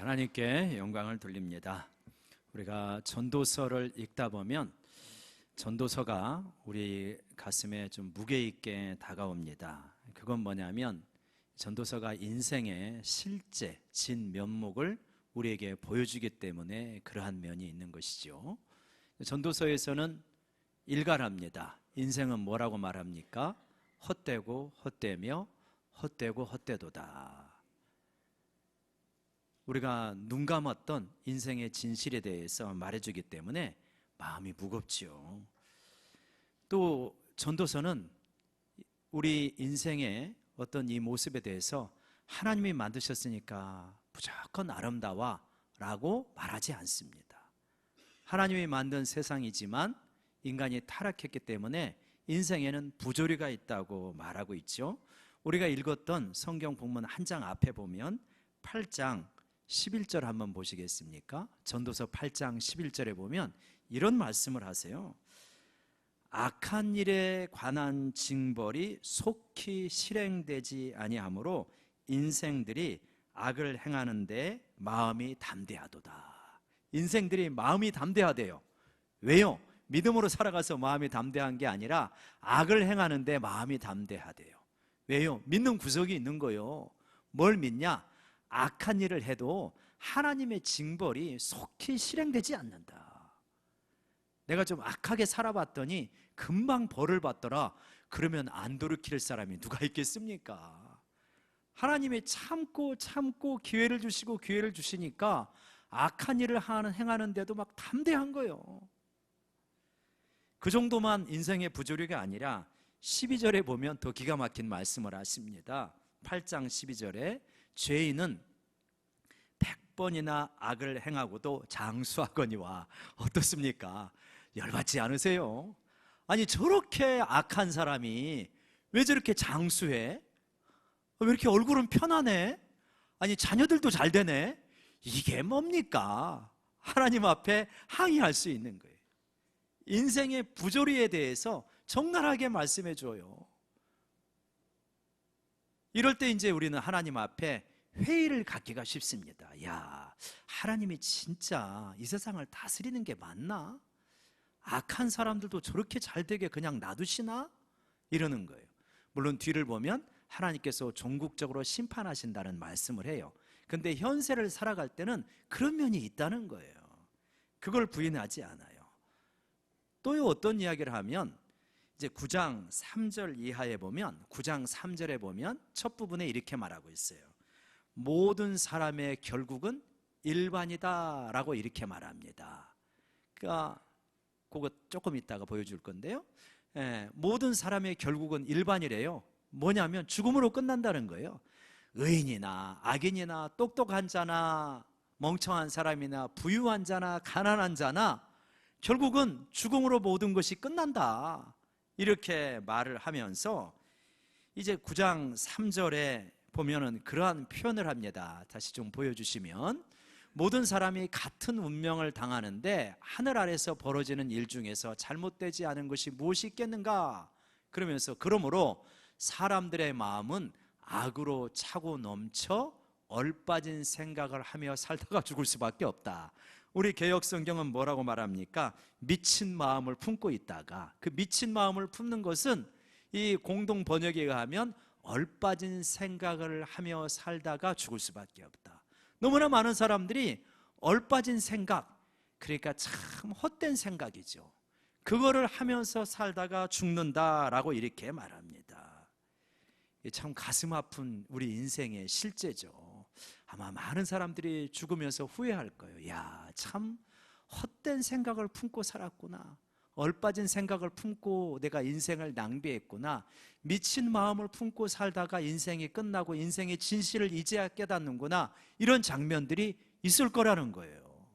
하나님께 영광을 돌립니다. 우리가 전도서를 읽다 보면 전도서가 우리 가슴에 좀 무게 있게 다가옵니다. 그건 뭐냐면 전도서가 인생의 실제 진면목을 우리에게 보여주기 때문에 그러한 면이 있는 것이죠. 전도서에서는 일갈합니다. 인생은 뭐라고 말합니까? 헛되고 헛되며 헛되고 헛되도다. 우리가 눈 감았던 인생의 진실에 대해서 말해주기 때문에 마음이 무겁지요. 또 전도서는 우리 인생의 어떤 이 모습에 대해서 하나님이 만드셨으니까 무조건 아름다워 라고 말하지 않습니다. 하나님이 만든 세상이지만 인간이 타락했기 때문에 인생에는 부조리가 있다고 말하고 있죠. 우리가 읽었던 성경 본문 한 장 앞에 보면 8장 11절 한번 보시겠습니까? 전도서 8장 11절에 보면 이런 말씀을 하세요. 악한 일에 관한 징벌이 속히 실행되지 아니하므로 인생들이 악을 행하는데 마음이 담대하도다. 인생들이 마음이 담대하대요. 왜요? 믿음으로 살아가서 마음이 담대한 게 아니라 악을 행하는데 마음이 담대하대요. 왜요? 믿는 구석이 있는 거요. 뭘 믿냐? 악한 일을 해도 하나님의 징벌이 속히 실행되지 않는다. 내가 좀 악하게 살아봤더니 금방 벌을 받더라. 그러면 안 돌이킬 사람이 누가 있겠습니까? 하나님이 참고 기회를 주시고 기회를 주시니까 악한 일을 행하는데도 막 담대한 거예요. 그 정도만 인생의 부조리가 아니라 12절에 보면 더 기가 막힌 말씀을 하십니다. 8장 12절에 죄인은 100번이나 악을 행하고도 장수하거니와. 어떻습니까? 열받지 않으세요? 아니 저렇게 악한 사람이 왜 저렇게 장수해? 왜 이렇게 얼굴은 편하네? 아니 자녀들도 잘 되네? 이게 뭡니까? 하나님 앞에 항의할 수 있는 거예요. 인생의 부조리에 대해서 적나라하게 말씀해 줘요. 이럴 때 이제 우리는 하나님 앞에 회의를 갖기가 쉽습니다. 야, 하나님이 진짜 이 세상을 다스리는 게 맞나? 악한 사람들도 저렇게 잘 되게 그냥 놔두시나? 이러는 거예요. 물론 뒤를 보면 하나님께서 종국적으로 심판하신다는 말씀을 해요. 근데 현세를 살아갈 때는 그런 면이 있다는 거예요. 그걸 부인하지 않아요. 또 어떤 이야기를 하면 이제 9장 3절 이하에 보면 9장 3절에 보면 첫 부분에 이렇게 말하고 있어요. 모든 사람의 결국은 일반이다 라고 이렇게 말합니다. 그러니까 그거 조금 이따가 보여줄 건데요. 모든 사람의 결국은 일반이래요. 뭐냐면 죽음으로 끝난다는 거예요. 의인이나 악인이나 똑똑한 자나 멍청한 사람이나 부유한 자나 가난한 자나 결국은 죽음으로 모든 것이 끝난다. 이렇게 말을 하면서 이제 9장 3절에 보면은 그러한 표현을 합니다. 다시 좀 보여주시면 모든 사람이 같은 운명을 당하는데 하늘 아래서 벌어지는 일 중에서 잘못되지 않은 것이 무엇이 있겠는가? 그러면서 그러므로 사람들의 마음은 악으로 차고 넘쳐 얼빠진 생각을 하며 살다가 죽을 수밖에 없다. 우리 개역 성경은 뭐라고 말합니까? 미친 마음을 품고 있다가 그 미친 마음을 품는 것은 이 공동 번역에 의하면 얼빠진 생각을 하며 살다가 죽을 수밖에 없다. 너무나 많은 사람들이 얼빠진 생각, 그러니까 참 헛된 생각이죠. 그거를 하면서 살다가 죽는다라고 이렇게 말합니다. 참 가슴 아픈 우리 인생의 실제죠. 아마 많은 사람들이 죽으면서 후회할 거예요. 야, 참 헛된 생각을 품고 살았구나. 얼빠진 생각을 품고 내가 인생을 낭비했구나. 미친 마음을 품고 살다가 인생이 끝나고 인생의 진실을 이제야 깨닫는구나. 이런 장면들이 있을 거라는 거예요.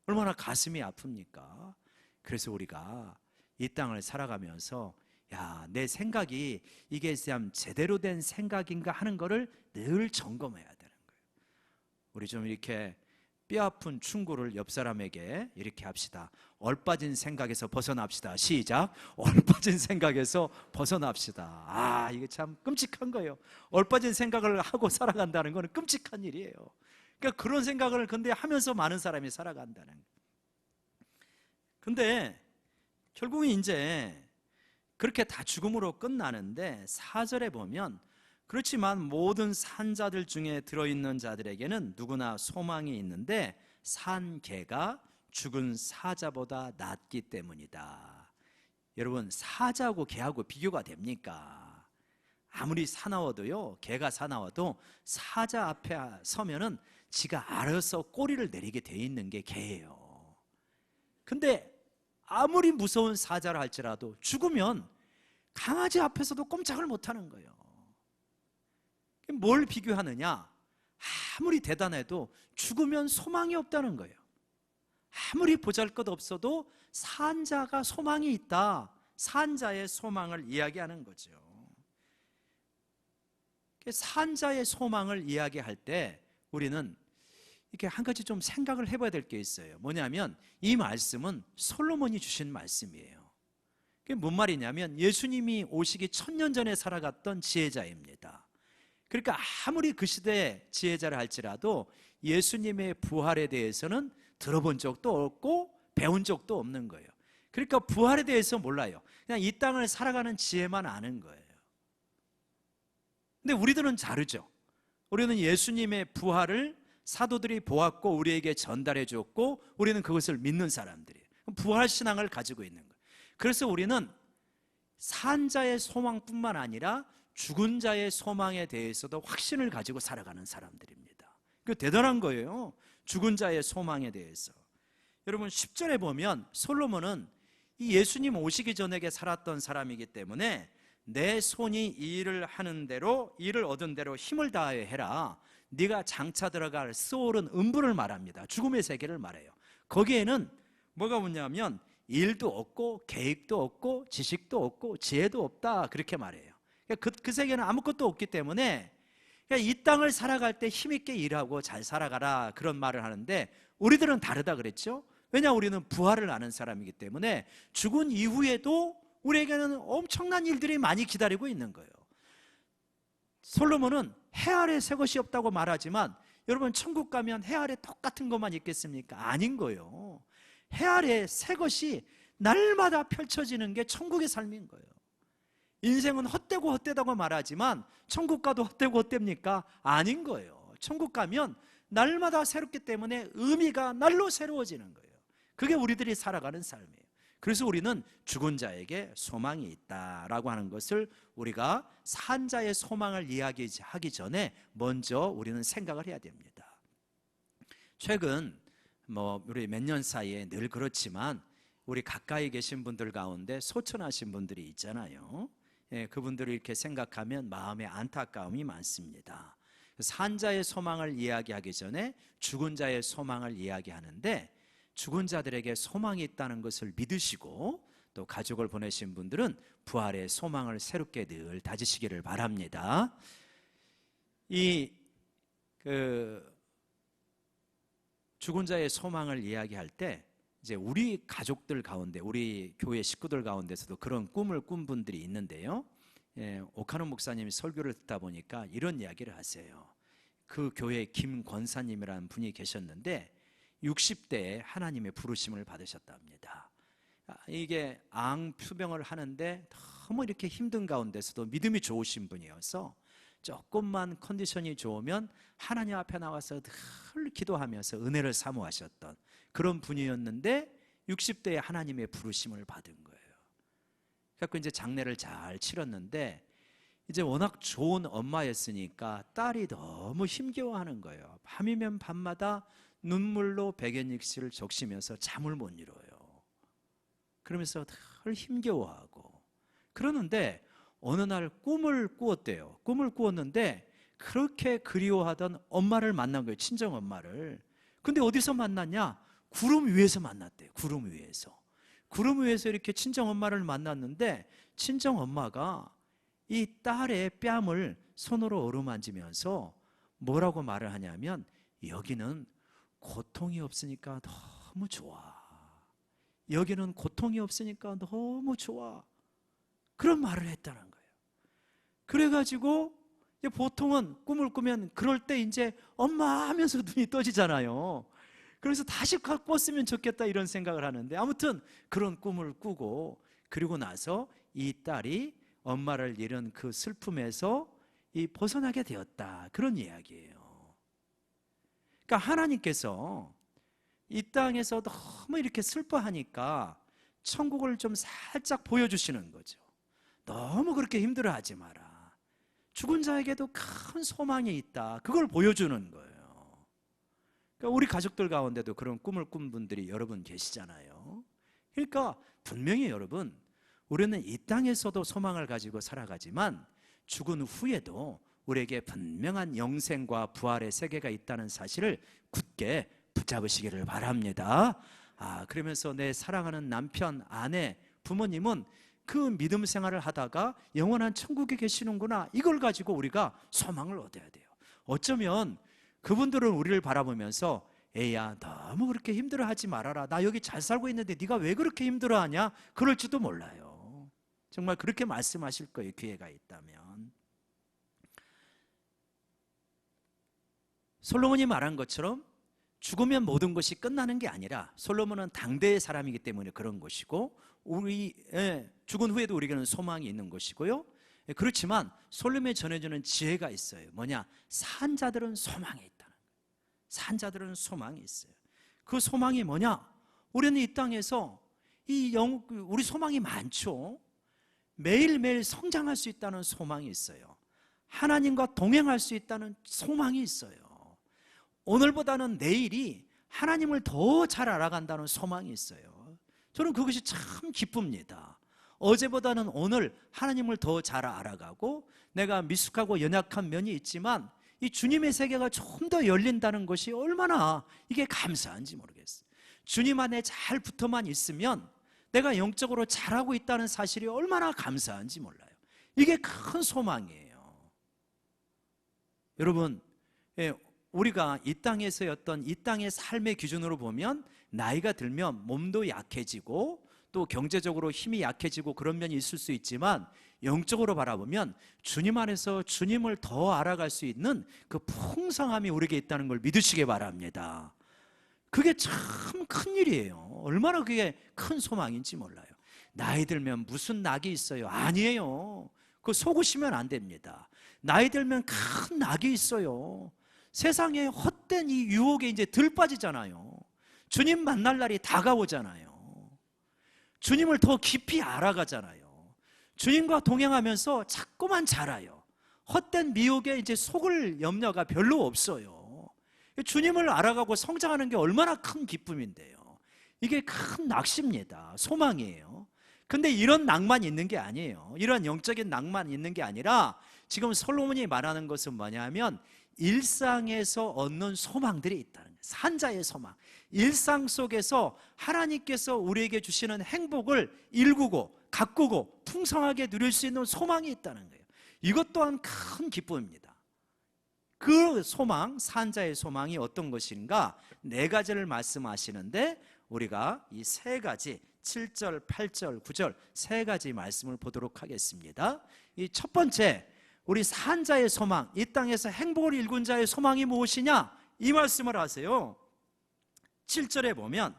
얼마나 가슴이 아픕니까? 그래서 우리가 이 땅을 살아가면서 야, 내 생각이 이게 참 제대로 된 생각인가 하는 거를 늘 점검해야 되는 거예요. 우리 좀 이렇게 뼈아픈 충고를 옆 사람에게 이렇게 합시다. 얼빠진 생각에서 벗어납시다. 시작. 얼빠진 생각에서 벗어납시다. 아, 이게 참 끔찍한 거예요. 얼빠진 생각을 하고 살아간다는 것은 끔찍한 일이에요. 그러니까 그런 생각을 근데 하면서 많은 사람이 살아간다는 거예요. 근데 결국은 이제 그렇게 다 죽음으로 끝나는데 4절에 보면 그렇지만 모든 산자들 중에 들어있는 자들에게는 누구나 소망이 있는데 산 개가 죽은 사자보다 낫기 때문이다. 여러분, 사자하고 개하고 비교가 됩니까? 아무리 사나워도요, 개가 사나워도 사자 앞에 서면은 지가 알아서 꼬리를 내리게 돼 있는 게 개예요. 근데 아무리 무서운 사자라 할지라도 죽으면 강아지 앞에서도 꼼짝을 못하는 거예요. 뭘 비교하느냐? 아무리 대단해도 죽으면 소망이 없다는 거예요. 아무리 보잘것없어도 산자가 소망이 있다. 산자의 소망을 이야기하는 거죠. 산자의 소망을 이야기할 때 우리는 이렇게 한 가지 좀 생각을 해봐야 될 게 있어요. 뭐냐면 이 말씀은 솔로몬이 주신 말씀이에요. 그게 뭔 말이냐면 예수님이 오시기 1000년 전에 살아갔던 지혜자입니다. 그러니까 아무리 그 시대의 지혜자를 할지라도 예수님의 부활에 대해서는 들어본 적도 없고 배운 적도 없는 거예요. 그러니까 부활에 대해서 몰라요. 그냥 이 땅을 살아가는 지혜만 아는 거예요. 근데 우리들은 다르죠. 우리는 예수님의 부활을 사도들이 보았고 우리에게 전달해 줬고 우리는 그것을 믿는 사람들이에요. 부활 신앙을 가지고 있는 거예요. 그래서 우리는 산자의 소망뿐만 아니라 죽은 자의 소망에 대해서도 확신을 가지고 살아가는 사람들입니다. 그 대단한 거예요. 죽은 자의 소망에 대해서. 여러분 10절에 보면 솔로몬은 이 예수님 오시기 전에 살았던 사람이기 때문에 내 손이 이 일을 하는 대로 일을 얻은 대로 힘을 다하여 해라. 네가 장차 들어갈 스올은 음부를 말합니다. 죽음의 세계를 말해요. 거기에는 뭐가 뭐냐면 일도 없고 계획도 없고 지식도 없고 지혜도 없다 그렇게 말해요. 그 세계는 아무것도 없기 때문에 이 땅을 살아갈 때 힘있게 일하고 잘 살아가라 그런 말을 하는데 우리들은 다르다 그랬죠. 왜냐 우리는 부활을 아는 사람이기 때문에 죽은 이후에도 우리에게는 엄청난 일들이 많이 기다리고 있는 거예요. 솔로몬은 해 아래 새 것이 없다고 말하지만 여러분 천국 가면 해 아래 똑같은 것만 있겠습니까? 아닌 거예요. 해 아래 새 것이 날마다 펼쳐지는 게 천국의 삶인 거예요. 인생은 헛되고 헛되다고 말하지만 천국 가도 헛되고 헛됩니까? 아닌 거예요. 천국 가면 날마다 새롭기 때문에 의미가 날로 새로워지는 거예요. 그게 우리들이 살아가는 삶이에요. 그래서 우리는 죽은 자에게 소망이 있다라고 하는 것을 우리가 산자의 소망을 이야기하기 전에 먼저 우리는 생각을 해야 됩니다. 최근 우리 몇 년 사이에 늘 그렇지만 우리 가까이 계신 분들 가운데 소천하신 분들이 있잖아요. 그분들을 이렇게 생각하면 마음에 안타까움이 많습니다. 산자의 소망을 이야기하기 전에 죽은 자의 소망을 이야기하는데 죽은 자들에게 소망이 있다는 것을 믿으시고 또 가족을 보내신 분들은 부활의 소망을 새롭게 늘 다지시기를 바랍니다. 죽은 자의 소망을 이야기할 때 이제 우리 가족들 가운데 우리 교회 식구들 가운데서도 그런 꿈을 꾼 분들이 있는데요. 오카노 목사님이 설교를 듣다 보니까 이런 이야기를 하세요. 그 교회 김 권사님이라는 분이 계셨는데 60대에 하나님의 부르심을 받으셨답니다. 이게 앙투병을 하는데 너무 이렇게 힘든 가운데서도 믿음이 좋으신 분이어서 조금만 컨디션이 좋으면 하나님 앞에 나와서 늘 기도하면서 은혜를 사모하셨던 그런 분이었는데 60대에 하나님의 부르심을 받은 거예요. 그래서 이제 장례를 잘 치렀는데 이제 워낙 좋은 엄마였으니까 딸이 너무 힘겨워하는 거예요. 밤이면 밤마다 눈물로 백연익실을 적시면서 잠을 못 이뤄요. 그러면서 늘 힘겨워하고 그러는데 어느 날 꿈을 꾸었대요. 꿈을 꾸었는데 그렇게 그리워하던 엄마를 만난 거예요. 친정 엄마를. 근데 어디서 만났냐? 구름 위에서 만났대요. 구름 위에서. 구름 위에서 이렇게 친정 엄마를 만났는데 친정 엄마가 이 딸의 뺨을 손으로 어루만지면서 뭐라고 말을 하냐면 여기는 고통이 없으니까 너무 좋아. 여기는 고통이 없으니까 너무 좋아. 그런 말을 했다는 거예요. 그래가지고 보통은 꿈을 꾸면 그럴 때 이제 엄마 하면서 눈이 떠지잖아요. 그래서 다시 꿨으면 좋겠다 이런 생각을 하는데, 아무튼 그런 꿈을 꾸고, 그리고 나서 이 딸이 엄마를 잃은 그 슬픔에서 벗어나게 되었다, 그런 이야기예요. 그러니까 하나님께서 이 땅에서 너무 이렇게 슬퍼하니까 천국을 좀 살짝 보여주시는 거죠. 너무 그렇게 힘들어하지 마라. 죽은 자에게도 큰 소망이 있다, 그걸 보여주는 거예요. 그러니까 우리 가족들 가운데도 그런 꿈을 꾼 분들이 여러분 계시잖아요. 그러니까 분명히 여러분, 우리는 이 땅에서도 소망을 가지고 살아가지만 죽은 후에도 우리에게 분명한 영생과 부활의 세계가 있다는 사실을 굳게 붙잡으시기를 바랍니다. 그러면서 내 사랑하는 남편, 아내, 부모님은 그 믿음 생활을 하다가 영원한 천국에 계시는구나, 이걸 가지고 우리가 소망을 얻어야 돼요. 어쩌면 그분들은 우리를 바라보면서 애야, 너무 그렇게 힘들어하지 말아라, 나 여기 잘 살고 있는데 네가 왜 그렇게 힘들어하냐, 그럴지도 몰라요. 정말 그렇게 말씀하실 거예요, 기회가 있다면. 솔로몬이 말한 것처럼 죽으면 모든 것이 끝나는 게 아니라, 솔로몬은 당대의 사람이기 때문에 그런 것이고, 우리 죽은 후에도 우리에게는 소망이 있는 것이고요. 그렇지만 솔로몬이 전해주는 지혜가 있어요. 뭐냐? 산 자들은 소망이 있다는 거예요. 산 자들은 소망이 있어요. 그 소망이 뭐냐? 우리는 이 땅에서 우리 소망이 많죠. 매일매일 성장할 수 있다는 소망이 있어요. 하나님과 동행할 수 있다는 소망이 있어요. 오늘보다는 내일이 하나님을 더 잘 알아간다는 소망이 있어요. 저는 그것이 참 기쁩니다. 어제보다는 오늘 하나님을 더 잘 알아가고, 내가 미숙하고 연약한 면이 있지만 이 주님의 세계가 좀 더 열린다는 것이 얼마나 이게 감사한지 모르겠어요. 주님 안에 잘 붙어만 있으면 내가 영적으로 잘하고 있다는 사실이 얼마나 감사한지 몰라요. 이게 큰 소망이에요. 여러분, 우리가 이 땅에서의 이 땅의 삶의 기준으로 보면 나이가 들면 몸도 약해지고 또 경제적으로 힘이 약해지고 그런 면이 있을 수 있지만, 영적으로 바라보면 주님 안에서 주님을 더 알아갈 수 있는 그 풍성함이 우리에게 있다는 걸 믿으시기 바랍니다. 그게 참 큰 일이에요. 얼마나 그게 큰 소망인지 몰라요. 나이 들면 무슨 낙이 있어요? 아니에요. 그거 속으시면 안 됩니다. 나이 들면 큰 낙이 있어요. 세상에 헛된 이 유혹에 이제 덜 빠지잖아요. 주님 만날 날이 다가오잖아요. 주님을 더 깊이 알아가잖아요. 주님과 동행하면서 자꾸만 자라요. 헛된 미혹에 이제 속을 염려가 별로 없어요. 주님을 알아가고 성장하는 게 얼마나 큰 기쁨인데요. 이게 큰 낚시입니다. 소망이에요. 근데 이런 낭만이 있는 게 아니에요. 이런 영적인 낭만이 있는 게 아니라, 지금 솔로몬이 말하는 것은 뭐냐면 일상에서 얻는 소망들이 있다는 거예요. 산자의 소망. 일상 속에서 하나님께서 우리에게 주시는 행복을 일구고 가꾸고 풍성하게 누릴 수 있는 소망이 있다는 거예요. 이것 또한 큰 기쁨입니다. 그 소망, 산자의 소망이 어떤 것인가? 4가지를 말씀하시는데, 우리가 이 3가지, 7절, 8절, 9절 3가지 말씀을 보도록 하겠습니다. 이 첫 번째, 우리 산자의 소망, 이 땅에서 행복을 일군 자의 소망이 무엇이냐? 이 말씀을 하세요. 7절에 보면,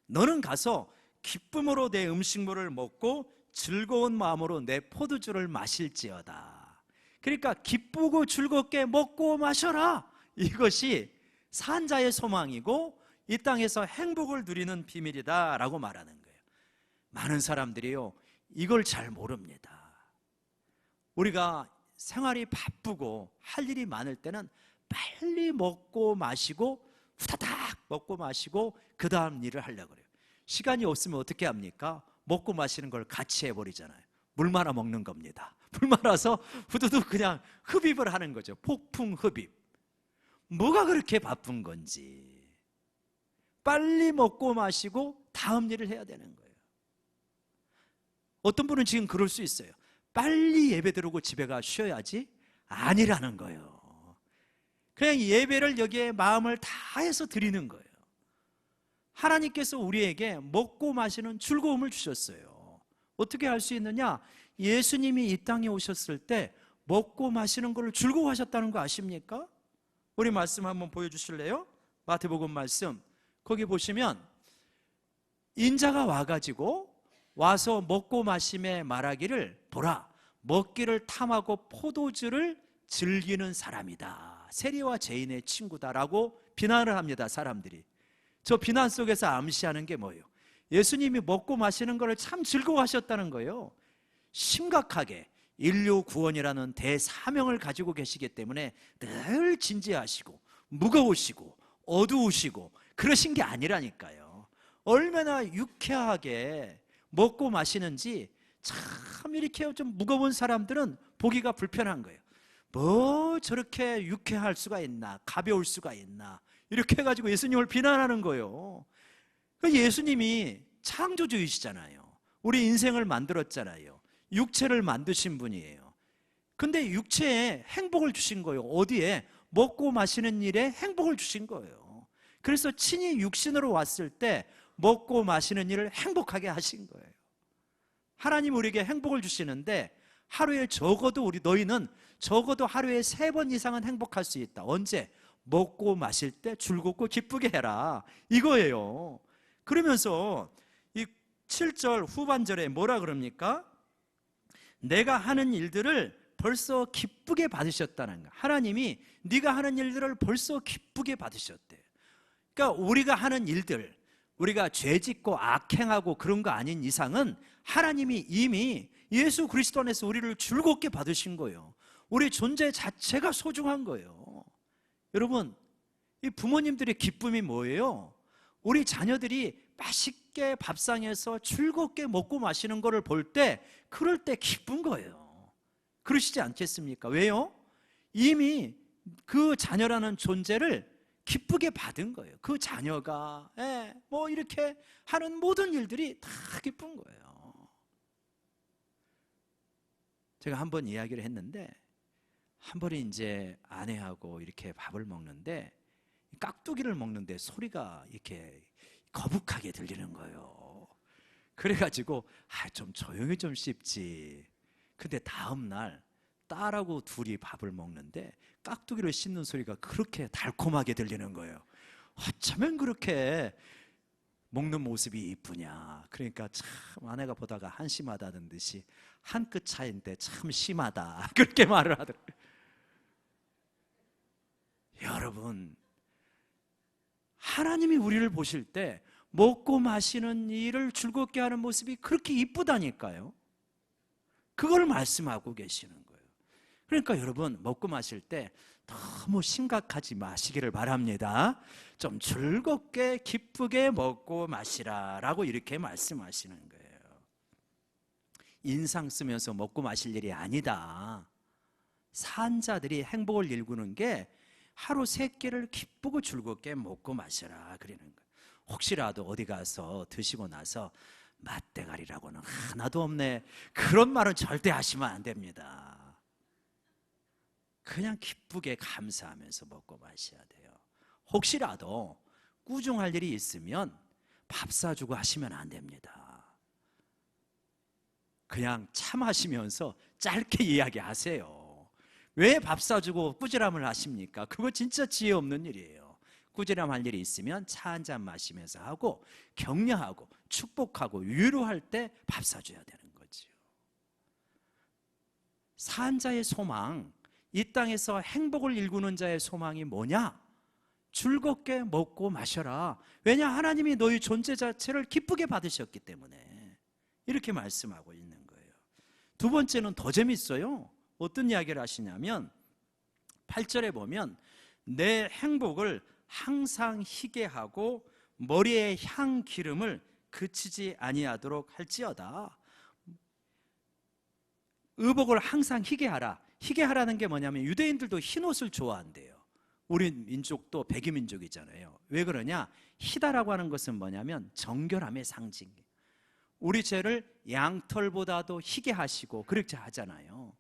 너는 가서 기쁨으로 내 음식물을 먹고 즐거운 마음으로 내 포도주를 마실지어다. 그러니까 기쁘고 즐겁게 먹고 마셔라. 이것이 산자의 소망이고 이 땅에서 행복을 누리는 비밀이다 라고 말하는 거예요. 많은 사람들이요, 이걸 잘 모릅니다. 우리가 생활이 바쁘고 할 일이 많을 때는 빨리 먹고 마시고 후다닥 먹고 마시고 그 다음 일을 하려고 그래요. 시간이 없으면 어떻게 합니까? 먹고 마시는 걸 같이 해버리잖아요. 물 말아 먹는 겁니다. 물 말아서 후두둑 그냥 흡입을 하는 거죠. 폭풍 흡입. 뭐가 그렇게 바쁜 건지. 빨리 먹고 마시고 다음 일을 해야 되는 거예요. 어떤 분은 지금 그럴 수 있어요. 빨리 예배 드리고 집에 가 쉬어야지. 아니라는 거예요. 그냥 예배를 여기에 마음을 다해서 드리는 거예요. 하나님께서 우리에게 먹고 마시는 즐거움을 주셨어요. 어떻게 할 수 있느냐? 예수님이 이 땅에 오셨을 때 먹고 마시는 걸 즐거워하셨다는 거 아십니까? 우리 말씀 한번 보여주실래요? 마태복음 말씀 거기 보시면 인자가 와가지고 와서 먹고 마심에 말하기를 보라 먹기를 탐하고 포도주를 즐기는 사람이다, 세리와 죄인의 친구다라고 비난을 합니다. 사람들이. 저 비난 속에서 암시하는 게 뭐예요? 예수님이 먹고 마시는 것을 참 즐거워하셨다는 거예요. 심각하게 인류 구원이라는 대사명을 가지고 계시기 때문에 늘 진지하시고 무거우시고 어두우시고 그러신 게 아니라니까요. 얼마나 유쾌하게 먹고 마시는지 참 이렇게 좀 무거운 사람들은 보기가 불편한 거예요. 뭐 저렇게 유쾌할 수가 있나, 가벼울 수가 있나, 이렇게 해가지고 예수님을 비난하는 거예요. 예수님이 창조주이시잖아요. 우리 인생을 만들었잖아요. 육체를 만드신 분이에요. 근데 육체에 행복을 주신 거예요. 어디에? 먹고 마시는 일에 행복을 주신 거예요. 그래서 친히 육신으로 왔을 때 먹고 마시는 일을 행복하게 하신 거예요. 하나님 우리에게 행복을 주시는데 하루에 적어도 너희는 적어도 하루에 3번 이상은 행복할 수 있다. 언제? 먹고 마실 때 즐겁고 기쁘게 해라, 이거예요. 그러면서 이 7절 후반절에 뭐라 그럽니까? 내가 하는 일들을 벌써 기쁘게 받으셨다는 거야. 하나님이 네가 하는 일들을 벌써 기쁘게 받으셨대. 그러니까 우리가 하는 일들, 우리가 죄짓고 악행하고 그런 거 아닌 이상은 하나님이 이미 예수 그리스도 안에서 우리를 즐겁게 받으신 거예요. 우리 존재 자체가 소중한 거예요. 여러분, 이 부모님들의 기쁨이 뭐예요? 우리 자녀들이 맛있게 밥상에서 즐겁게 먹고 마시는 것을 볼 때, 그럴 때 기쁜 거예요. 그러시지 않겠습니까? 왜요? 이미 그 자녀라는 존재를 기쁘게 받은 거예요. 그 자녀가 뭐 이렇게 하는 모든 일들이 다 기쁜 거예요. 제가 한 번 이야기를 했는데, 한 번에 이제 아내하고 이렇게 밥을 먹는데 깍두기를 먹는데 소리가 이렇게 거북하게 들리는 거예요. 그래가지고 좀 조용히 좀 씹지. 근데 다음날 딸하고 둘이 밥을 먹는데 깍두기를 씹는 소리가 그렇게 달콤하게 들리는 거예요. 어쩌면 그렇게 먹는 모습이 이쁘냐. 그러니까 참 아내가 보다가 한심하다는 듯이 한 끗 차이인데 참 심하다, 그렇게 말을 하더라고요. 여러분, 하나님이 우리를 보실 때 먹고 마시는 일을 즐겁게 하는 모습이 그렇게 이쁘다니까요. 그걸 말씀하고 계시는 거예요. 그러니까 여러분, 먹고 마실 때 너무 심각하지 마시기를 바랍니다. 좀 즐겁게 기쁘게 먹고 마시라라고 이렇게 말씀하시는 거예요. 인상 쓰면서 먹고 마실 일이 아니다. 산자들이 행복을 일구는 게 하루 3끼를 기쁘고 즐겁게 먹고 마셔라, 그러는 거예요. 혹시라도 어디 가서 드시고 나서 맛대가리라고는 하나도 없네, 그런 말은 절대 하시면 안 됩니다. 그냥 기쁘게 감사하면서 먹고 마셔야 돼요. 혹시라도 꾸중할 일이 있으면 밥 사주고 하시면 안 됩니다. 그냥 참하시면서 짧게 이야기하세요. 왜 밥 사주고 꾸지람을 하십니까? 그거 진짜 지혜 없는 일이에요. 꾸지람할 일이 있으면 차 한잔 마시면서 하고 격려하고 축복하고 위로할 때 밥 사줘야 되는 거죠. 산 자의 소망, 이 땅에서 행복을 일구는 자의 소망이 뭐냐? 즐겁게 먹고 마셔라. 왜냐? 하나님이 너희 존재 자체를 기쁘게 받으셨기 때문에 이렇게 말씀하고 있는 거예요. 두 번째는 더 재밌어요. 어떤 이야기를 하시냐면 8절에 보면 내 행복을 항상 희게 하고 머리에 향 기름을 그치지 아니하도록 할지어다. 의복을 항상 희게 하라. 희게 하라는 게 뭐냐면 유대인들도 흰 옷을 좋아한대요. 우리 민족도 백이민족이잖아요. 왜 그러냐? 희다라고 하는 것은 뭐냐면 정결함의 상징이에요. 우리 죄를 양털보다도 희게 하시고 그렇게 하잖아요.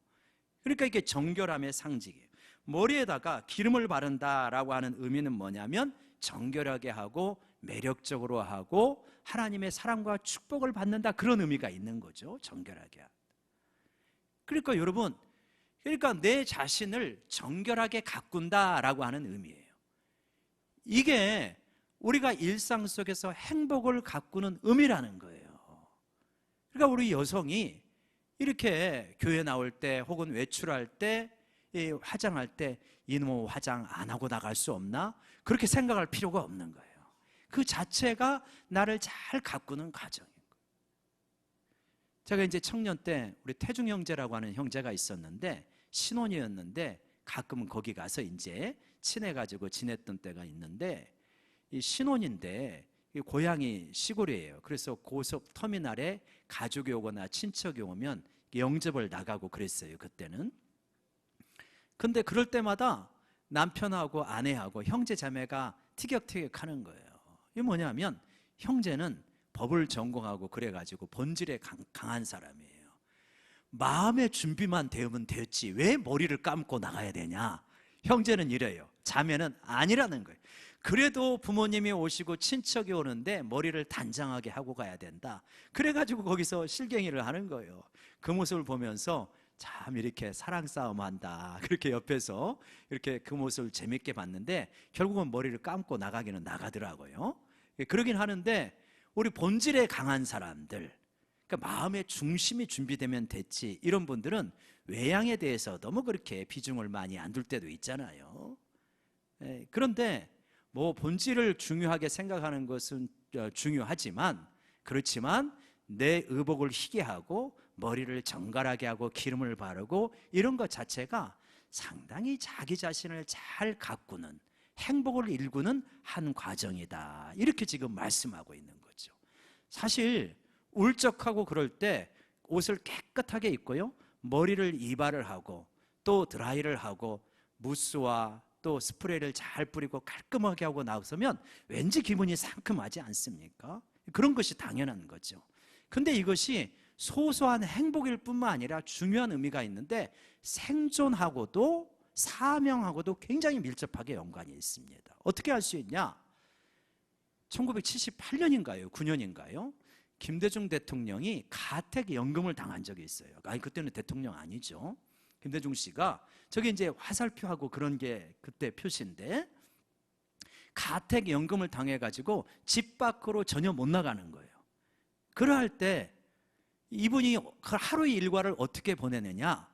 그러니까 이게 정결함의 상징이에요. 머리에다가 기름을 바른다라고 하는 의미는 뭐냐면 정결하게 하고 매력적으로 하고 하나님의 사랑과 축복을 받는다, 그런 의미가 있는 거죠. 정결하게 한다. 그러니까 여러분, 그러니까 내 자신을 정결하게 가꾼다라고 하는 의미예요. 이게 우리가 일상 속에서 행복을 가꾸는 의미라는 거예요. 그러니까 우리 여성이 이렇게 교회 나올 때 혹은 외출할 때, 화장할 때 이놈 화장 안 하고 나갈 수 없나? 그렇게 생각할 필요가 없는 거예요. 그 자체가 나를 잘 가꾸는 과정인 거예요. 제가 이제 청년 때 우리 태중 형제라고 하는 형제가 있었는데, 신혼이었는데 가끔은 거기 가서 이제 친해가지고 지냈던 때가 있는데, 이 신혼인데 고향이 시골이에요. 그래서 고속 터미널에 가족이 오거나 친척이 오면 영접을 나가고 그랬어요, 그때는. 근데 그럴 때마다 남편하고 아내하고 형제 자매가 티격태격 하는 거예요. 이게 뭐냐면, 형제는 법을 전공하고 그래가지고 본질에 강한 사람이에요. 마음의 준비만 되면 됐지 왜 머리를 감고 나가야 되냐. 형제는 이래요. 자매는 아니라는 거예요. 그래도 부모님이 오시고 친척이 오는데 머리를 단장하게 하고 가야 된다. 그래가지고 거기서 실갱이를 하는 거예요. 그 모습을 보면서 참 이렇게 사랑 싸움 한다, 그렇게 옆에서 이렇게 그 모습을 재밌게 봤는데, 결국은 머리를 감고 나가기는 나가더라고요. 그러긴 하는데, 우리 본질에 강한 사람들, 그러니까 마음의 중심이 준비되면 됐지, 이런 분들은 외양에 대해서 너무 그렇게 비중을 많이 안 둘 때도 있잖아요. 그런데 뭐 본질을 중요하게 생각하는 것은 중요하지만, 그렇지만 내 의복을 희게 하고 머리를 정갈하게 하고 기름을 바르고 이런 것 자체가 상당히 자기 자신을 잘 가꾸는, 행복을 일구는 한 과정이다, 이렇게 지금 말씀하고 있는 거죠. 사실 울적하고 그럴 때 옷을 깨끗하게 입고요, 머리를 이발을 하고 또 드라이를 하고 무스와 또 스프레이를 잘 뿌리고 깔끔하게 하고 나서면 왠지 기분이 상큼하지 않습니까? 그런 것이 당연한 거죠. 근데 이것이 소소한 행복일 뿐만 아니라 중요한 의미가 있는데, 생존하고도 사명하고도 굉장히 밀접하게 연관이 있습니다. 어떻게 할 수 있냐? 1978년인가요? 9년인가요? 김대중 대통령이 가택연금을 당한 적이 있어요. 아니, 그때는 대통령 아니죠. 김대중 씨가 저게 이제 화살표하고 그런 게 그때 표시인데, 가택연금을 당해가지고 집 밖으로 전혀 못 나가는 거예요. 그러할 때 이분이 하루 일과를 어떻게 보내느냐?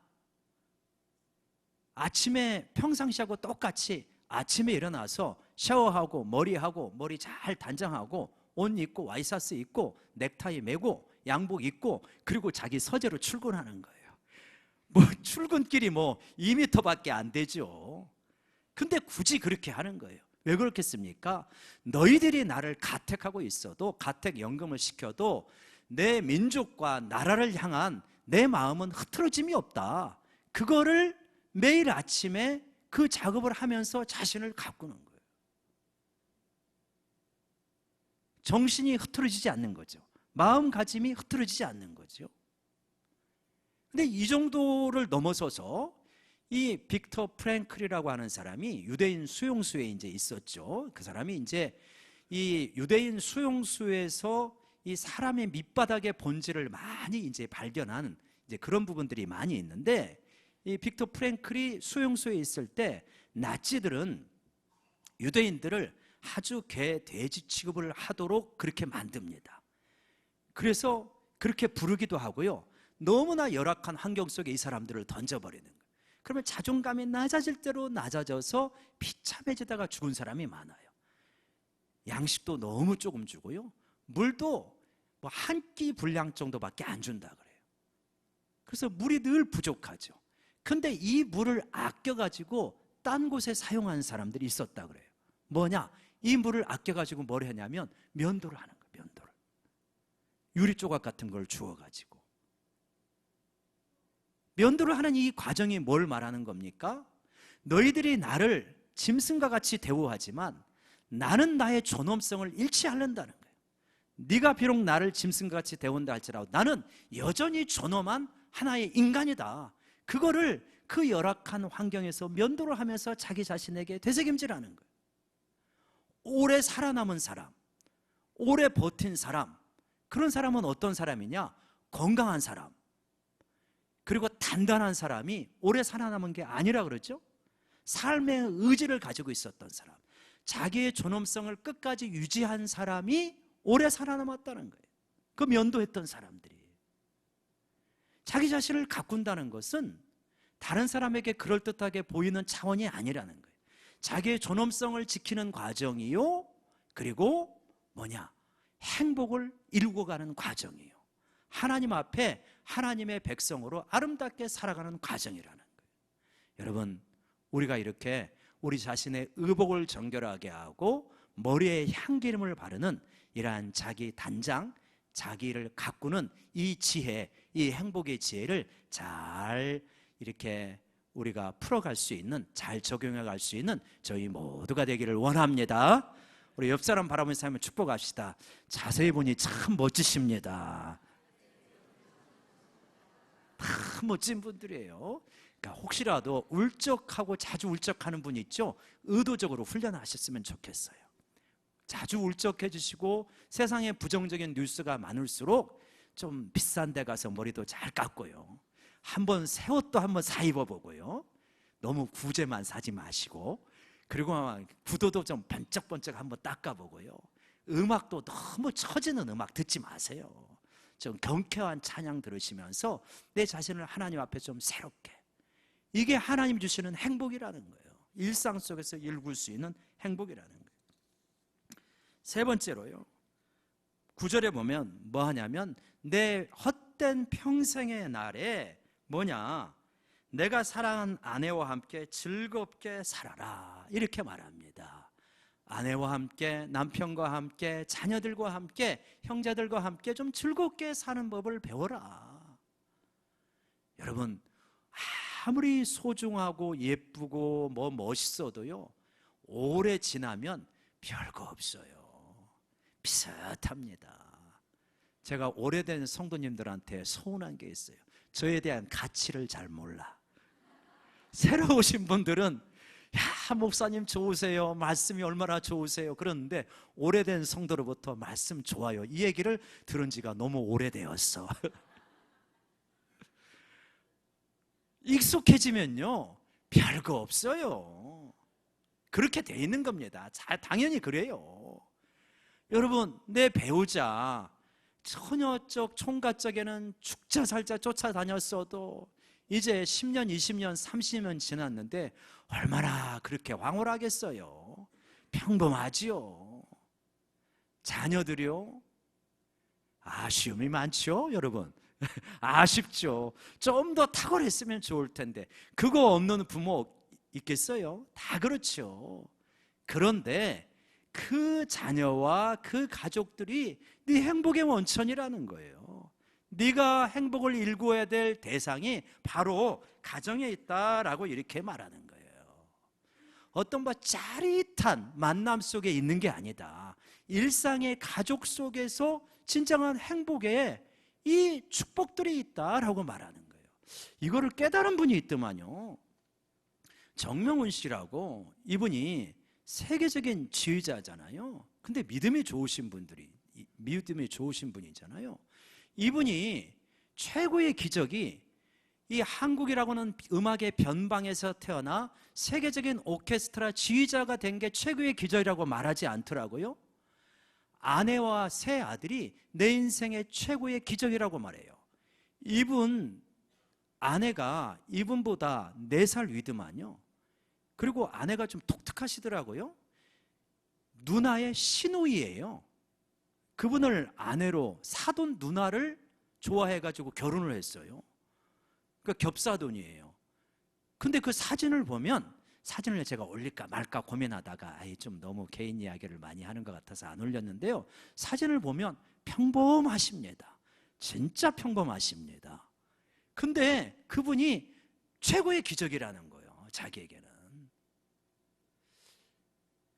아침에 평상시하고 똑같이 아침에 일어나서 샤워하고 머리하고 머리 잘 단장하고 옷 입고 와이셔츠 입고 넥타이 매고 양복 입고 그리고 자기 서재로 출근하는 거예요. 뭐 출근길이 뭐 2m밖에 안 되죠. 근데 굳이 그렇게 하는 거예요. 왜 그렇겠습니까? 너희들이 나를 가택하고 있어도, 가택연금을 시켜도 내 민족과 나라를 향한 내 마음은 흐트러짐이 없다. 그거를 매일 아침에 그 작업을 하면서 자신을 가꾸는 거예요. 정신이 흐트러지지 않는 거죠. 마음가짐이 흐트러지지 않는 거죠. 근데 이 정도를 넘어서서 이 빅터 프랭클이라고 하는 사람이 유대인 수용소에 이제 있었죠. 그 사람이 이제 이 유대인 수용소에서 이 사람의 밑바닥의 본질을 많이 이제 발견한 이제 그런 부분들이 많이 있는데, 이 빅터 프랭클이 수용소에 있을 때 나치들은 유대인들을 아주 개, 돼지 취급을 하도록 그렇게 만듭니다. 그래서 그렇게 부르기도 하고요, 너무나 열악한 환경 속에 이 사람들을 던져버리는 거예요. 그러면 자존감이 낮아질 대로 낮아져서 비참해지다가 죽은 사람이 많아요. 양식도 너무 조금 주고요, 물도 뭐 한 끼 분량 정도밖에 안 준다 그래요. 그래서 물이 늘 부족하죠. 근데 이 물을 아껴가지고 딴 곳에 사용하는 사람들이 있었다 그래요. 뭐냐? 이 물을 아껴가지고 뭘 하냐면 면도를 하는 거예요. 면도를. 유리 조각 같은 걸 주워가지고 면도를 하는 이 과정이 뭘 말하는 겁니까? 너희들이 나를 짐승과 같이 대우하지만 나는 나의 존엄성을 잃지 않는다는 거예요. 네가 비록 나를 짐승과 같이 대운다 할지라도 나는 여전히 존엄한 하나의 인간이다. 그거를 그 열악한 환경에서 면도를 하면서 자기 자신에게 되새김질하는 거예요. 오래 살아남은 사람, 오래 버틴 사람, 그런 사람은 어떤 사람이냐? 건강한 사람, 그리고 단단한 사람이 오래 살아남은 게 아니라 그러죠. 삶의 의지를 가지고 있었던 사람, 자기의 존엄성을 끝까지 유지한 사람이 오래 살아남았다는 거예요. 그 면도했던 사람들이. 자기 자신을 가꾼다는 것은 다른 사람에게 그럴듯하게 보이는 차원이 아니라는 거예요. 자기의 존엄성을 지키는 과정이요, 그리고 뭐냐? 행복을 이루고 가는 과정이에요. 하나님 앞에 하나님의 백성으로 아름답게 살아가는 과정이라는 거예요. 여러분, 우리가 이렇게 우리 자신의 의복을 정결하게 하고 머리에 향기름을 바르는 이러한 자기 단장, 자기를 가꾸는 이 지혜, 이 행복의 지혜를 잘 이렇게 우리가 풀어갈 수 있는, 잘 적용해 갈 수 있는 저희 모두가 되기를 원합니다. 우리 옆 사람 바라보면서 한번 축복합시다. 자세히 보니 참 멋지십니다. 다 멋진 분들이에요. 그러니까 혹시라도 울적하고 자주 울적하는 분 있죠? 의도적으로 훈련하셨으면 좋겠어요. 자주 울적해지시고 세상에 부정적인 뉴스가 많을수록 좀 비싼 데 가서 머리도 잘 깎고요, 한번 새 옷도 한번 사 입어보고요, 너무 구제만 사지 마시고, 그리고 구도도 좀 번쩍번쩍 한번 닦아보고요, 음악도 너무 처지는 음악 듣지 마세요. 좀 경쾌한 찬양 들으시면서 내 자신을 하나님 앞에 좀 새롭게, 이게 하나님 주시는 행복이라는 거예요. 일상 속에서 일굴 수 있는 행복이라는 거예요. 세 번째로요, 9절에 보면 뭐 하냐면 내 헛된 평생의 날에 뭐냐, 내가 사랑한 아내와 함께 즐겁게 살아라, 이렇게 말합니다. 아내와 함께, 남편과 함께, 자녀들과 함께, 형제들과 함께 좀 즐겁게 사는 법을 배워라. 여러분, 아무리 소중하고 예쁘고 뭐 멋있어도요, 오래 지나면 별거 없어요. 비슷합니다. 제가 오래된 성도님들한테 서운한 게 있어요. 저에 대한 가치를 잘 몰라. 새로 오신 분들은 야, 목사님 좋으세요, 말씀이 얼마나 좋으세요, 그러는데 오래된 성도로부터 말씀 좋아요, 이 얘기를 들은 지가 너무 오래되었어. 익숙해지면요 별거 없어요. 그렇게 돼 있는 겁니다. 당연히 그래요. 여러분, 내 배우자 처녀적 총각적에는 죽자 살자 쫓아다녔어도 이제 10년, 20년, 30년 지났는데 얼마나 그렇게 황홀하겠어요. 평범하지요. 자녀들이요, 아쉬움이 많죠, 여러분. 아쉽죠. 좀 더 탁월했으면 좋을 텐데. 그거 없는 부모 있겠어요? 다 그렇죠. 그런데 그 자녀와 그 가족들이 네 행복의 원천이라는 거예요. 네가 행복을 일구어야 될 대상이 바로 가정에 있다라고 이렇게 말하는 거예요. 어떤 짜릿한 만남 속에 있는 게 아니다. 일상의 가족 속에서 진정한 행복에 이 축복들이 있다라고 말하는 거예요. 이거를 깨달은 분이 있더만요. 정명훈 씨라고, 이분이 세계적인 지휘자잖아요. 근데 믿음이 좋으신 분이잖아요. 이분이 최고의 기적이 이 한국이라고는 음악의 변방에서 태어나 세계적인 오케스트라 지휘자가 된 게 최고의 기적이라고 말하지 않더라고요. 아내와 세 아들이 내 인생의 최고의 기적이라고 말해요. 이분 아내가 이분보다 4살 위더만요. 그리고 아내가 좀 독특하시더라고요. 누나의 시누이예요. 그분을 아내로 사돈 누나를 좋아해가지고 결혼을 했어요. 그러니까 겹사돈이에요. 근데 그 사진을 보면, 사진을 제가 올릴까 말까 고민하다가 좀 너무 개인 이야기를 많이 하는 것 같아서 안 올렸는데요, 사진을 보면 평범하십니다. 진짜 평범하십니다. 근데 그분이 최고의 기적이라는 거예요, 자기에게는.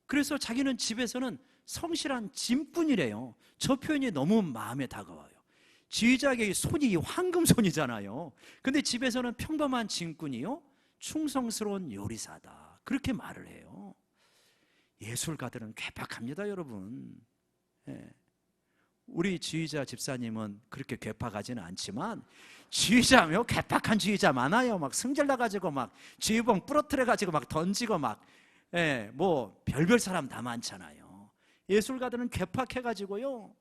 그래서 자기는 집에서는 성실한 짐꾼이래요. 저 표현이 너무 마음에 다가와요. 지휘자에게 손이 황금손이잖아요. 근데 집에서는 평범한 짐꾼이요, 충성스러운 요리사다. 그렇게 말을 해요. 예술가들은 괴팍합니다, 여러분. 예. 우리 지휘자 집사님은 그렇게 괴팍하지는 않지만 지휘자며 괴팍한 지휘자 많아요. 막 승질 나가지고 막 지휘봉 부러뜨려가지고 막 던지고 막 뭐 별별 사람 다 많잖아요. 예술가들은 괴팍해가지고요.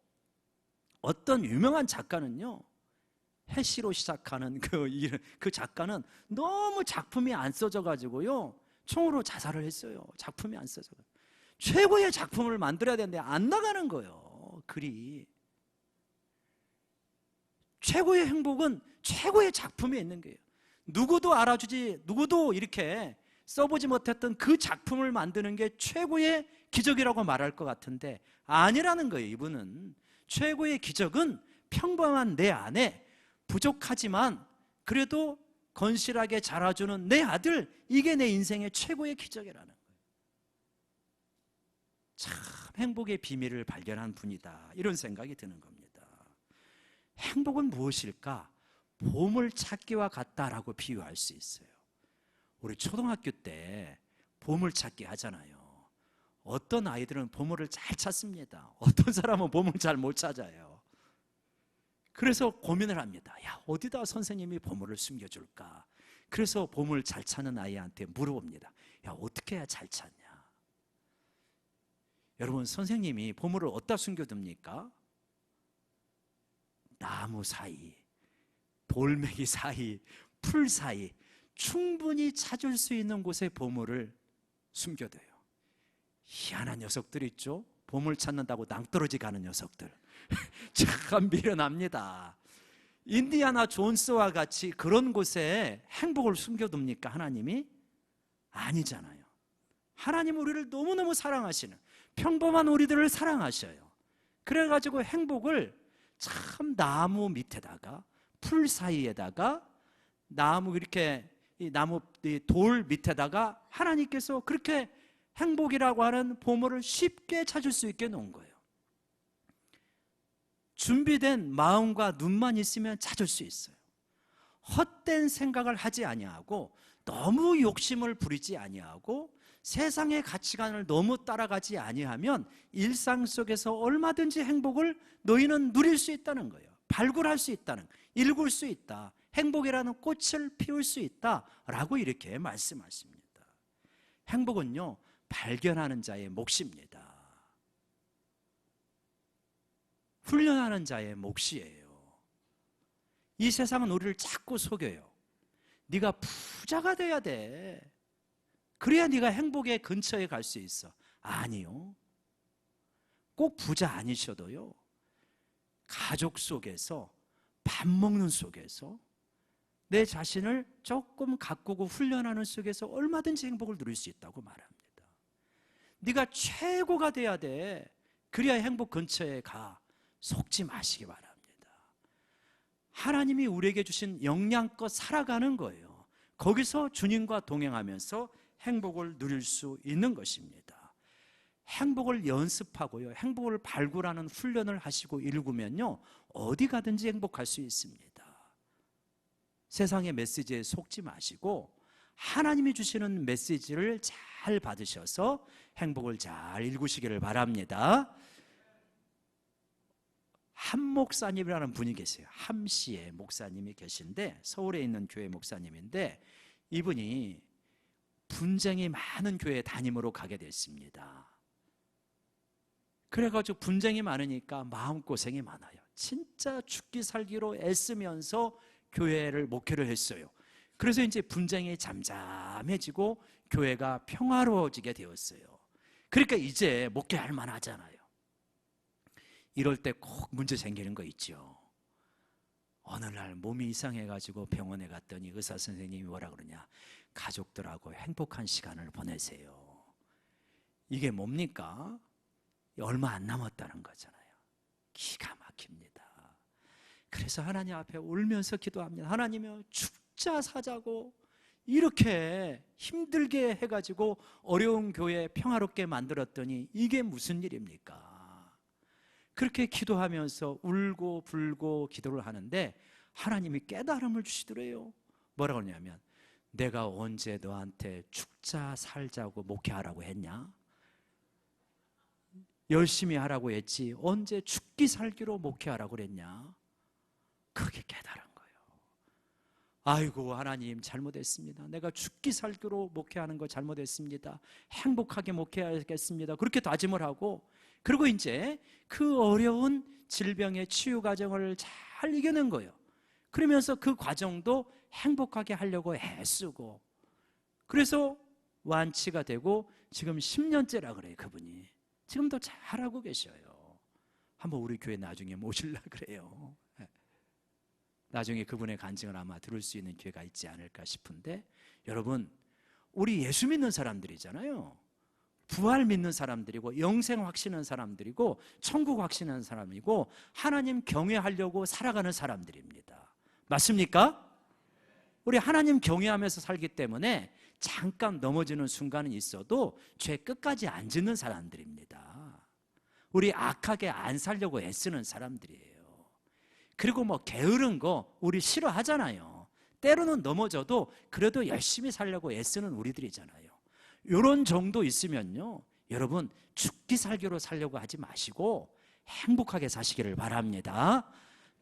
어떤 유명한 작가는요, 해시로 시작하는 그 작가는 너무 작품이 안 써져가지고요 총으로 자살을 했어요. 작품이 안 써져. 최고의 작품을 만들어야 되는데 안 나가는 거예요. 글이. 최고의 행복은 최고의 작품에 있는 거예요. 누구도 알아주지, 누구도 이렇게 써보지 못했던 그 작품을 만드는 게 최고의 기적이라고 말할 것 같은데 아니라는 거예요. 이분은 최고의 기적은 평범한 내 안에 부족하지만 그래도 건실하게 자라주는 내 아들, 이게 내 인생의 최고의 기적이라는 거예요. 참 행복의 비밀을 발견한 분이다, 이런 생각이 드는 겁니다. 행복은 무엇일까? 보물찾기와 같다라고 비유할 수 있어요. 우리 초등학교 때 보물찾기 하잖아요. 어떤 아이들은 보물을 잘 찾습니다. 어떤 사람은 보물 잘 못 찾아요. 그래서 고민을 합니다. 야, 어디다 선생님이 보물을 숨겨줄까? 그래서 보물 잘 찾는 아이한테 물어봅니다. 야, 어떻게 해야 잘 찾냐? 여러분, 선생님이 보물을 어디다 숨겨둡니까? 나무 사이, 돌멩이 사이, 풀 사이, 충분히 찾을 수 있는 곳에 보물을 숨겨둬요. 희한한 녀석들 있죠? 보물 찾는다고 낭떠러지 가는 녀석들. 참 미련합니다. 인디아나 존스와 같이 그런 곳에 행복을 숨겨둡니까, 하나님이? 아니잖아요. 하나님은 우리를 너무너무 사랑하시는, 평범한 우리들을 사랑하셔요. 그래가지고 행복을 참 나무 밑에다가, 풀 사이에다가, 나무 이렇게 나무 돌 밑에다가 하나님께서 그렇게 행복이라고 하는 보물을 쉽게 찾을 수 있게 놓은 거예요. 준비된 마음과 눈만 있으면 찾을 수 있어요. 헛된 생각을 하지 아니하고 너무 욕심을 부리지 아니하고 세상의 가치관을 너무 따라가지 아니하면 일상 속에서 얼마든지 행복을 너희는 누릴 수 있다는 거예요. 발굴할 수 있다는, 일굴 수 있다. 행복이라는 꽃을 피울 수 있다라고 이렇게 말씀하십니다. 행복은요, 발견하는 자의 몫입니다. 훈련하는 자의 몫이에요. 이 세상은 우리를 자꾸 속여요. 네가 부자가 돼야 돼. 그래야 네가 행복의 근처에 갈 수 있어. 아니요. 꼭 부자 아니셔도요, 가족 속에서, 밥 먹는 속에서, 내 자신을 조금 가꾸고 훈련하는 속에서 얼마든지 행복을 누릴 수 있다고 말합니다. 네가 최고가 돼야 돼. 그래야 행복 근처에 가. 속지 마시기 바랍니다. 하나님이 우리에게 주신 영양껏 살아가는 거예요. 거기서 주님과 동행하면서 행복을 누릴 수 있는 것입니다. 행복을 연습하고요, 행복을 발굴하는 훈련을 하시고 일구면요, 어디 가든지 행복할 수 있습니다. 세상의 메시지에 속지 마시고 하나님이 주시는 메시지를 잘 받으셔서 행복을 잘 일구시기를 바랍니다. 함 목사님이라는 분이 계세요. 함시의 목사님이 계신데, 서울에 있는 교회 목사님인데, 이분이 분쟁이 많은 교회 담임으로 가게 됐습니다. 그래가지고 분쟁이 많으니까 마음고생이 많아요. 진짜 죽기 살기로 애쓰면서 교회를 목회를 했어요. 그래서 이제 분쟁이 잠잠해지고 교회가 평화로워지게 되었어요. 그러니까 이제 목회할 만하잖아요. 이럴 때 꼭 문제 생기는 거 있죠. 어느 날 몸이 이상해가지고 병원에 갔더니 의사 선생님이 뭐라 그러냐, 가족들하고 행복한 시간을 보내세요. 이게 뭡니까? 얼마 안 남았다는 거잖아요. 기가 막힙니다. 그래서 하나님 앞에 울면서 기도합니다. 하나님이여, 죽자 사자고 이렇게 힘들게 해가지고 어려운 교회 평화롭게 만들었더니 이게 무슨 일입니까? 그렇게 기도하면서 울고 불고 기도를 하는데 하나님이 깨달음을 주시더래요. 뭐라고 하냐면, 내가 언제 너한테 죽자 살자고 목회하라고 했냐? 열심히 하라고 했지 언제 죽기 살기로 목회하라고 그랬냐? 그게 깨달은 거예요. 아이고 하나님 잘못했습니다. 내가 죽기 살기로 목회하는 거 잘못했습니다. 행복하게 목회하겠습니다. 그렇게 다짐을 하고, 그리고 이제 그 어려운 질병의 치유 과정을 잘 이겨낸 거예요. 그러면서 그 과정도 행복하게 하려고 애쓰고, 그래서 완치가 되고 지금 10년째라 그래요. 그분이 지금도 잘하고 계셔요. 한번 우리 교회 나중에 모실라 그래요. 나중에 그분의 간증을 아마 들을 수 있는 기회가 있지 않을까 싶은데, 여러분 우리 예수 믿는 사람들이잖아요. 부활 믿는 사람들이고 영생 확신하는 사람들이고 천국 확신하는 사람이고 하나님 경외하려고 살아가는 사람들입니다. 맞습니까? 우리 하나님 경외하면서 살기 때문에 잠깐 넘어지는 순간은 있어도 죄 끝까지 안 짓는 사람들입니다. 우리 악하게 안 살려고 애쓰는 사람들이에요. 그리고 뭐 게으른 거 우리 싫어하잖아요. 때로는 넘어져도 그래도 열심히 살려고 애쓰는 우리들이잖아요. 이런 정도 있으면요, 여러분 죽기 살기로 살려고 하지 마시고 행복하게 사시기를 바랍니다.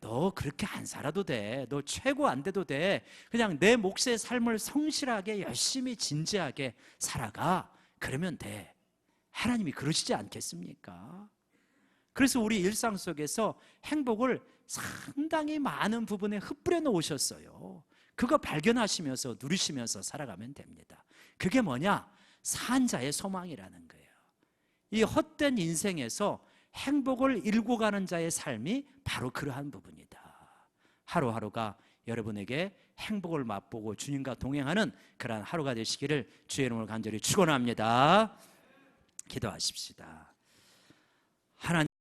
너 그렇게 안 살아도 돼. 너 최고 안 돼도 돼. 그냥 내 몫의 삶을 성실하게 열심히 진지하게 살아가. 그러면 돼. 하나님이 그러시지 않겠습니까? 그래서 우리 일상 속에서 행복을 상당히 많은 부분에 흩뿌려 놓으셨어요. 그거 발견하시면서 누리시면서 살아가면 됩니다. 그게 뭐냐? 산자의 소망이라는 거예요. 이 헛된 인생에서 행복을 일궈 가는 자의 삶이 바로 그러한 부분이다. 하루하루가 여러분에게 행복을 맛보고 주님과 동행하는 그러한 하루가 되시기를 주의 이름으로 간절히 축원합니다. 기도하십시다. 하나님